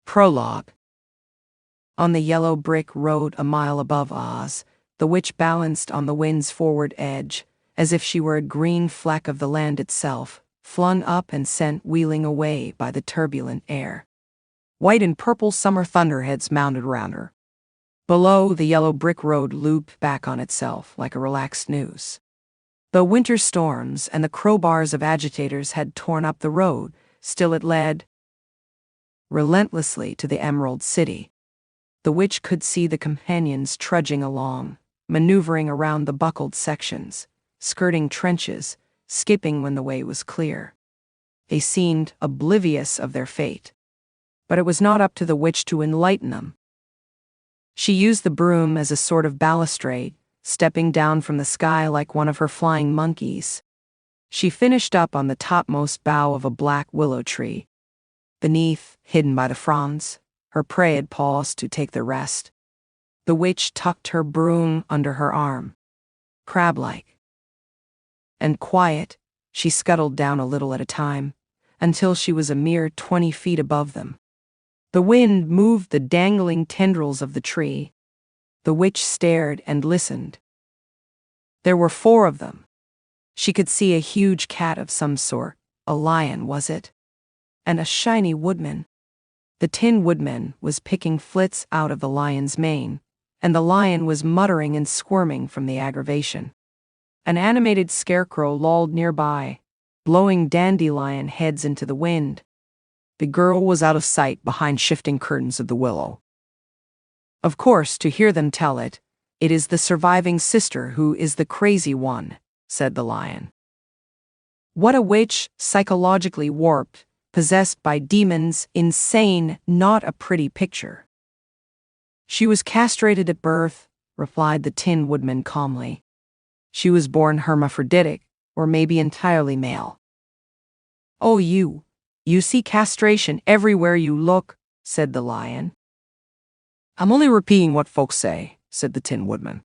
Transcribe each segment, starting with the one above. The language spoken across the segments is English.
Prologue. On the yellow brick road a mile above Oz, the witch balanced on the wind's forward edge, as if she were a green fleck of the land itself, flung up and sent wheeling away by the turbulent air. White and purple summer thunderheads mounted around her. Below, the yellow brick road looped back on itself like a relaxed noose. Though winter storms and the crowbars of agitators had torn up the road, still it led relentlessly to the Emerald City. The witch could see the companions trudging along, maneuvering around the buckled sections, skirting trenches, skipping when the way was clear. They seemed oblivious of their fate. But it was not up to the witch to enlighten them. She used the broom as a sort of balustrade, stepping down from the sky like one of her flying monkeys. She finished up on the topmost bough of a black willow tree. Beneath, hidden by the fronds, her prey had paused to take their rest. The witch tucked her broom under her arm. Crab-like and quiet, she scuttled down a little at a time, until she was a mere 20 feet above them. The wind moved the dangling tendrils of the tree. The witch stared and listened. There were 4 of them. She could see a huge cat of some sort, a lion, was it? And a shiny woodman. The Tin Woodman was picking flits out of the lion's mane, and the lion was muttering and squirming from the aggravation. An animated scarecrow lolled nearby, blowing dandelion heads into the wind. The girl was out of sight behind shifting curtains of the willow. Of course, to hear them tell it, it is the surviving sister who is the crazy one, said the lion. What a witch, psychologically warped, possessed by demons, insane, not a pretty picture. She was castrated at birth, replied the Tin Woodman calmly. She was born hermaphroditic, or maybe entirely male. Oh, you see castration everywhere you look, said the lion. I'm only repeating what folks say, said the Tin Woodman.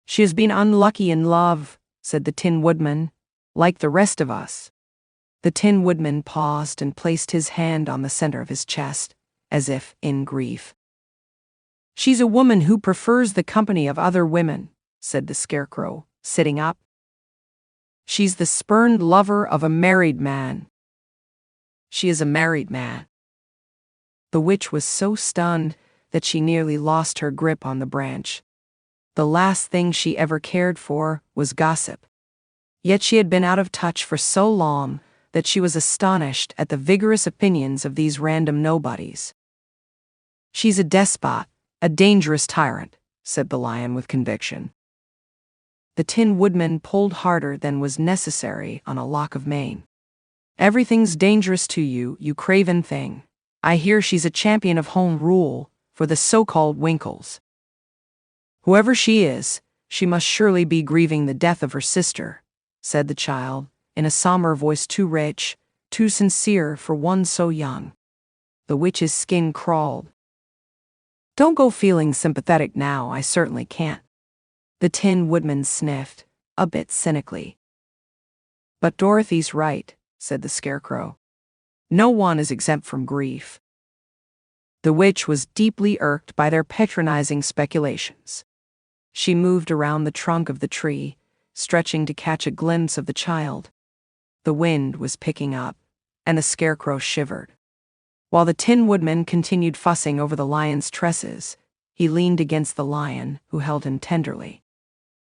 She has been unlucky in love, said the Tin Woodman, like the rest of us. The Tin Woodman paused and placed his hand on the center of his chest, as if in grief. She's a woman who prefers the company of other women, said the Scarecrow, sitting up. She's the spurned lover of a married man. She is a married man. The witch was so stunned that she nearly lost her grip on the branch. The last thing she ever cared for was gossip. Yet she had been out of touch for so long that she was astonished at the vigorous opinions of these random nobodies. She's a despot, a dangerous tyrant, said the lion with conviction. The Tin Woodman pulled harder than was necessary on a lock of mane. Everything's dangerous to you, you craven thing. I hear she's a champion of home rule for the so-called Winkles. Whoever she is, she must surely be grieving the death of her sister, said the child, in a somber voice too rich, too sincere for one so young. The witch's skin crawled. Don't go feeling sympathetic now, I certainly can't. The Tin Woodman sniffed, a bit cynically. But Dorothy's right, said the Scarecrow. No one is exempt from grief. The witch was deeply irked by their patronizing speculations. She moved around the trunk of the tree, stretching to catch a glimpse of the child. The wind was picking up, and the Scarecrow shivered. While the Tin Woodman continued fussing over the lion's tresses, he leaned against the lion, who held him tenderly.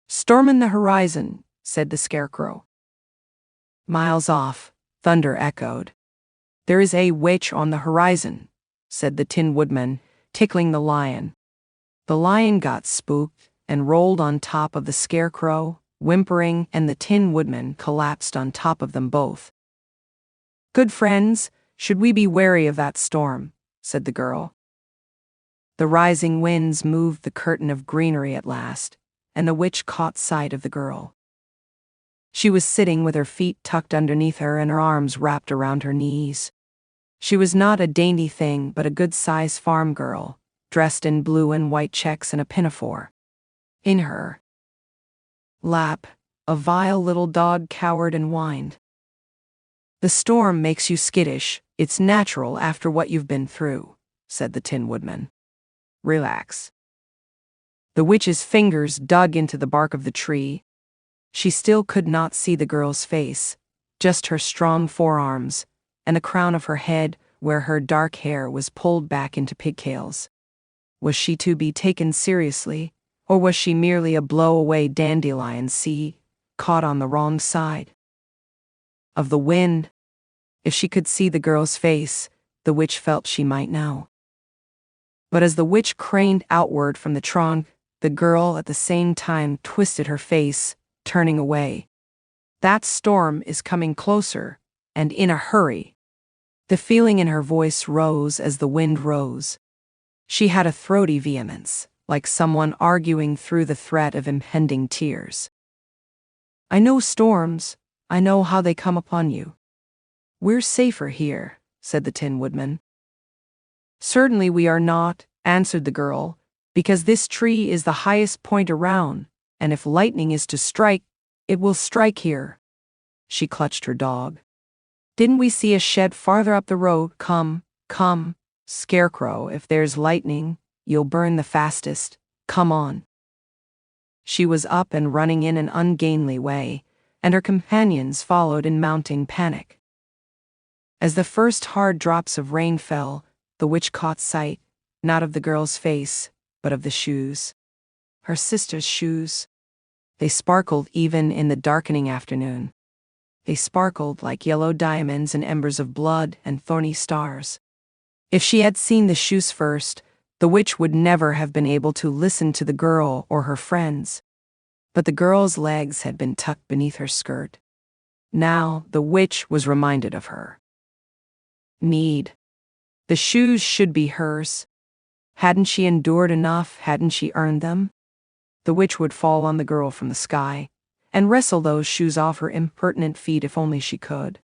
Storm in the horizon, said the Scarecrow. Miles off, thunder echoed. There is a witch on the horizon, said the Tin Woodman, tickling the lion. The lion got spooked and rolled on top of the Scarecrow, whimpering, and the Tin Woodman collapsed on top of them both. Good friends, should we be wary of that storm, said the girl. The rising winds moved the curtain of greenery at last, and the witch caught sight of the girl. She was sitting with her feet tucked underneath her and her arms wrapped around her knees. She was not a dainty thing, but a good-sized farm girl, dressed in blue and white checks and a pinafore. In her lap, a vile little dog cowered and whined. The storm makes you skittish, it's natural after what you've been through, said the Tin Woodman. Relax. The witch's fingers dug into the bark of the tree. She still could not see the girl's face, just her strong forearms, and the crown of her head where her dark hair was pulled back into pigtails. Was she to be taken seriously, or was she merely a blow-away dandelion seed, caught on the wrong side of the wind? If she could see the girl's face, the witch felt she might know. But as the witch craned outward from the trunk, the girl at the same time twisted her face, turning away. That storm is coming closer, and in a hurry. The feeling in her voice rose as the wind rose. She had a throaty vehemence, like someone arguing through the threat of impending tears. I know storms. I know how they come upon you. We're safer here, said the Tin Woodman. Certainly we are not, answered the girl, because this tree is the highest point around, and if lightning is to strike, it will strike here. She clutched her dog. Didn't we see a shed farther up the road? Come, come, Scarecrow, if there's lightning, you'll burn the fastest. Come on. She was up and running in an ungainly way, and her companions followed in mounting panic. As the first hard drops of rain fell, the witch caught sight, not of the girl's face, but of the shoes. Her sister's shoes. They sparkled even in the darkening afternoon. They sparkled like yellow diamonds and embers of blood and thorny stars. If she had seen the shoes first, the witch would never have been able to listen to the girl or her friends. But the girl's legs had been tucked beneath her skirt. Now the witch was reminded of her need. The shoes should be hers. Hadn't she endured enough? Hadn't she earned them? The witch would fall on the girl from the sky and wrestle those shoes off her impertinent feet if only she could.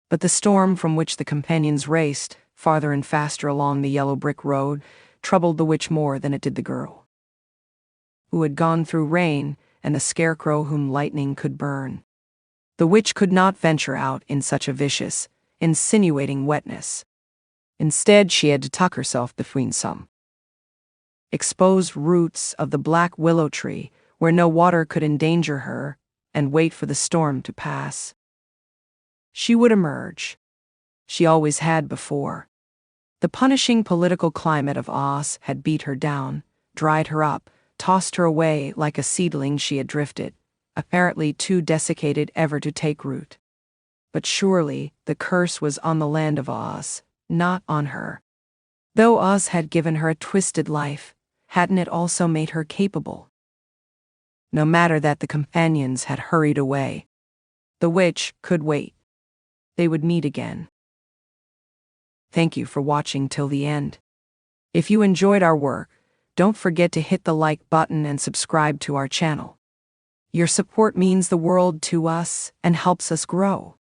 But the storm from which the companions raced, farther and faster along the yellow brick road, troubled the witch more than it did the girl, who had gone through rain, and the Scarecrow whom lightning could burn. The witch could not venture out in such a vicious, insinuating wetness. Instead, she had to tuck herself between some exposed roots of the black willow tree where no water could endanger her, and wait for the storm to pass. She would emerge. She always had before. The punishing political climate of Oz had beat her down, dried her up, tossed her away like a seedling she had drifted, apparently too desiccated ever to take root. But surely the curse was on the land of Oz, not on her. Though Oz had given her a twisted life, hadn't it also made her capable? No matter that the companions had hurried away, the witch could wait. They would meet again. Thank you for watching till the end. If you enjoyed our work, don't forget to hit the like button and subscribe to our channel. Your support means the world to us and helps us grow.